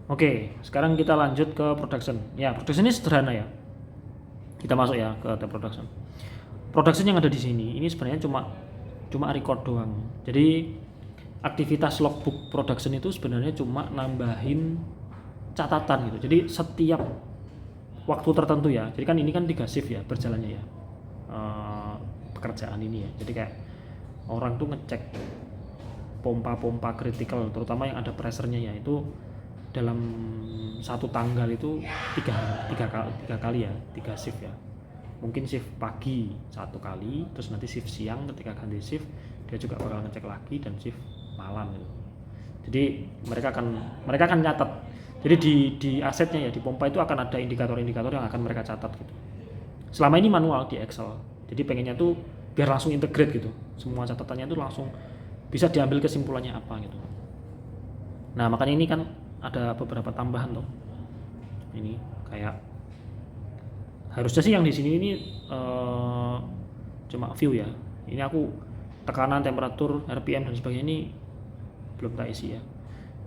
Oke, sekarang kita lanjut ke production. Ya, production ini sederhana ya. Kita masuk ya ke tab production. Production yang ada di sini ini sebenarnya cuma record doang. Jadi aktivitas logbook production itu sebenarnya cuma nambahin catatan gitu. Jadi setiap waktu tertentu ya. Jadi kan ini kan 3 shift ya berjalannya ya. Pekerjaan ini ya. Jadi kayak orang tuh ngecek pompa-pompa kritikal terutama yang ada pressernya ya, itu dalam satu tanggal itu tiga kali ya, 3 shift ya. Mungkin shift pagi 1 kali, terus nanti shift siang ketika ganti shift dia juga bakal ngecek lagi, dan shift malam gitu. Jadi mereka akan nyatet. Jadi di asetnya ya, di pompa itu akan ada indikator-indikator yang akan mereka catat gitu. Selama ini manual di Excel. Jadi pengennya tuh biar langsung integrate gitu. Semua catatannya itu langsung bisa diambil kesimpulannya apa gitu. Nah, makanya ini kan ada beberapa tambahan tuh. Ini kayak harusnya sih yang di sini ini cuma view ya. Ini aku tekanan, temperatur, RPM dan sebagainya ini belum tak isi ya.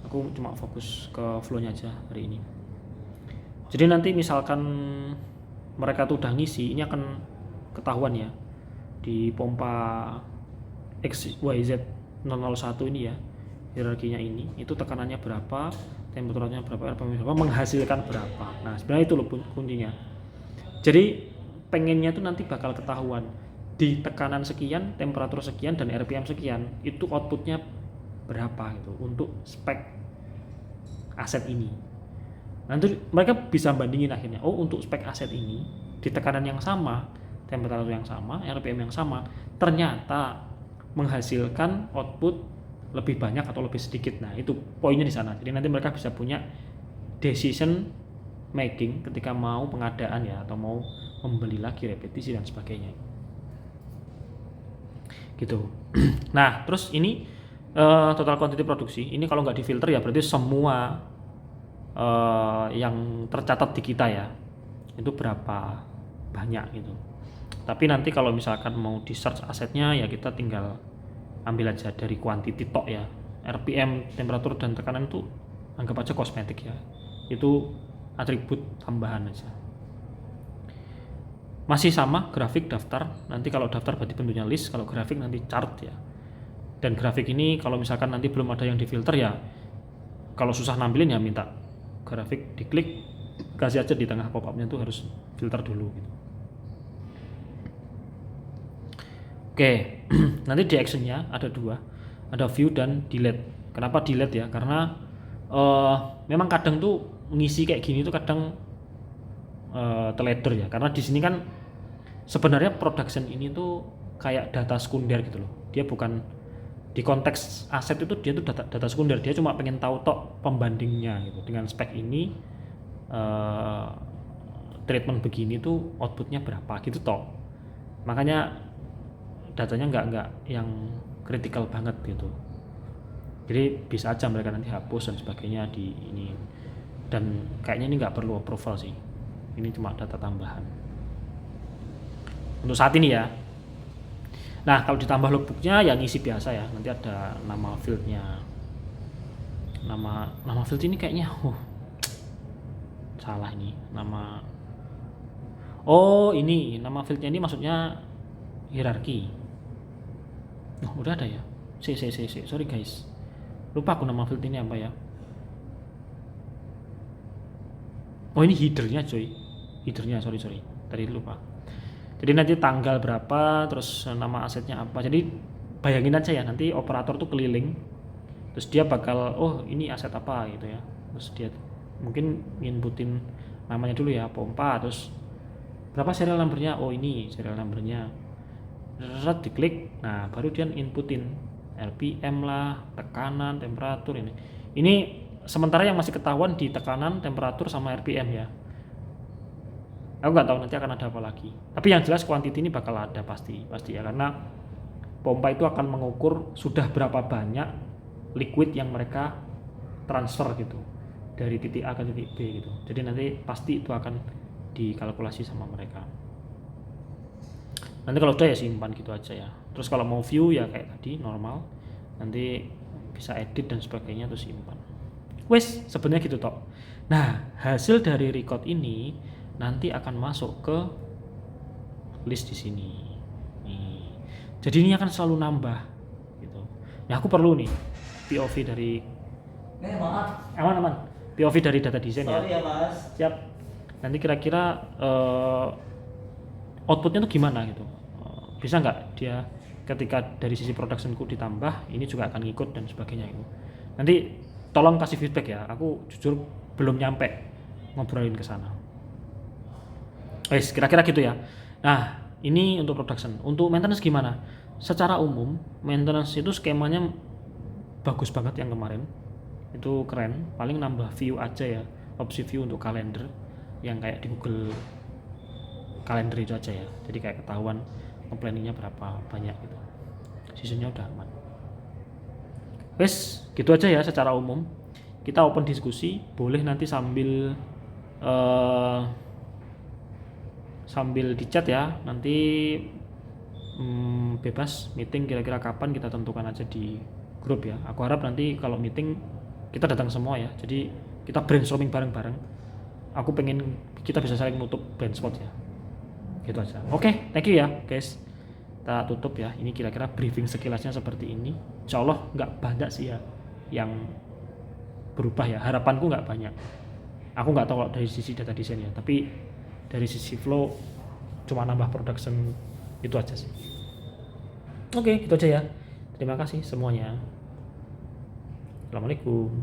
Aku cuma fokus ke flow-nya aja hari ini. Jadi nanti misalkan mereka tuh udah ngisi, ini akan ketahuan ya di pompa XYZ 001 ini ya, hierarkinya ini, itu tekanannya berapa, temperaturnya berapa, RPM berapa, menghasilkan berapa. Nah, sebenarnya itu loh kuncinya. Jadi pengennya tuh nanti bakal ketahuan di tekanan sekian, temperatur sekian, dan RPM sekian, itu outputnya berapa gitu untuk spek aset ini. Nanti mereka bisa bandingin akhirnya, oh untuk spek aset ini di tekanan yang sama, temperatur yang sama, RPM yang sama, ternyata menghasilkan output lebih banyak atau lebih sedikit. Nah, itu poinnya di sana. Jadi nanti mereka bisa punya decision making ketika mau pengadaan ya, atau mau membeli lagi, repetisi dan sebagainya gitu. Nah, terus ini total quantity produksi ini kalau nggak difilter ya berarti semua yang tercatat di kita ya itu berapa banyak gitu. Tapi nanti kalau misalkan mau di search asetnya ya kita tinggal ambil aja dari quantity tok ya. RPM, temperatur dan tekanan itu anggap aja kosmetik ya, itu atribut tambahan aja. Masih sama grafik daftar, nanti kalau daftar berarti bentuknya list, kalau grafik nanti chart ya. Dan grafik ini kalau misalkan nanti belum ada yang difilter ya, kalau susah nampilin ya minta grafik diklik, kasih aja di tengah pop-upnya tuh harus filter dulu gitu. Oke, nanti di actionnya ada 2, ada view dan delete. Kenapa delete ya? Karena memang kadang tuh ngisi kayak gini tuh kadang teledor ya, karena di sini kan sebenarnya production ini tuh kayak data sekunder gitu loh. Dia bukan di konteks aset itu, dia tuh data sekunder, dia cuma pengen tahu tok pembandingnya gitu. Dengan spek ini treatment begini tuh outputnya berapa gitu tok. Makanya datanya nggak yang kritikal banget gitu. Jadi bisa aja mereka nanti hapus dan sebagainya di ini. Dan kayaknya ini nggak perlu approval sih. Ini cuma data tambahan untuk saat ini ya. Nah, kalau ditambah logbooknya ya ngisi biasa ya. Nanti ada nama fieldnya. Nama field ini kayaknya salah ini. Ini nama fieldnya ini maksudnya hierarki. Udah ada ya. Sorry guys. Lupa aku nama field ini apa ya. Ini headernya coy. Sorry. Tadi lupa. Jadi nanti tanggal berapa, terus nama asetnya apa. Jadi bayangin aja ya, nanti operator tuh keliling, terus dia bakal, ini aset apa gitu ya. Terus dia mungkin inputin namanya dulu ya, pompa, terus berapa serial numbernya, ini serial numbernya. Terus diklik, nah baru dia inputin RPM lah, tekanan, temperatur ini. Ini sementara yang masih ketahuan di tekanan, temperatur sama RPM ya. Aku nggak tahu nanti akan ada apa lagi. Tapi yang jelas quantity ini bakal ada pasti ya, karena pompa itu akan mengukur sudah berapa banyak liquid yang mereka transfer gitu dari titik A ke titik B gitu. Jadi nanti pasti itu akan dikalkulasi sama mereka. Nanti kalau udah ya simpan gitu aja ya. Terus kalau mau view ya kayak tadi normal. Nanti bisa edit dan sebagainya, terus simpan. Wes sebenarnya gitu toh. Nah, hasil dari record ini nanti akan masuk ke list di sini. Nih. Jadi ini akan selalu nambah gitu. Nah, aku perlu nih POV dari Maaf. aman. POV dari data design ya. Sorry ya Mas. Siap. Nanti kira-kira outputnya tuh gimana gitu. Bisa nggak dia ketika dari sisi productionku ditambah, ini juga akan ngikut dan sebagainya itu. Nanti tolong kasih feedback ya. Aku jujur belum nyampe ngobrolin ke sana. Wes, kira-kira gitu ya. Nah, ini untuk production. Untuk maintenance gimana? Secara umum, maintenance itu skemanya bagus banget yang kemarin. Itu keren, paling nambah view aja ya, opsi view untuk kalender yang kayak di Google Calendar itu aja ya. Jadi kayak ketahuan planningnya berapa banyak gitu. Seasonnya udah aman. Wes, gitu aja ya secara umum. Kita open diskusi, boleh nanti sambil di chat ya. Nanti bebas meeting kira-kira kapan kita tentukan aja di grup ya. Aku harap nanti kalau meeting kita datang semua ya. Jadi kita brainstorming bareng-bareng. Aku pengen kita bisa saling nutup blind spot ya. Gitu aja. Oke, thank you ya guys. Kita tutup ya. Ini kira-kira briefing sekilasnya seperti ini. Insya Allah nggak banyak sih ya yang berubah ya. Harapanku nggak banyak. Aku nggak tahu dari sisi data design ya. Tapi dari sisi flow cuma nambah production itu aja sih. Oke, gitu aja ya. Terima kasih semuanya. Assalamualaikum.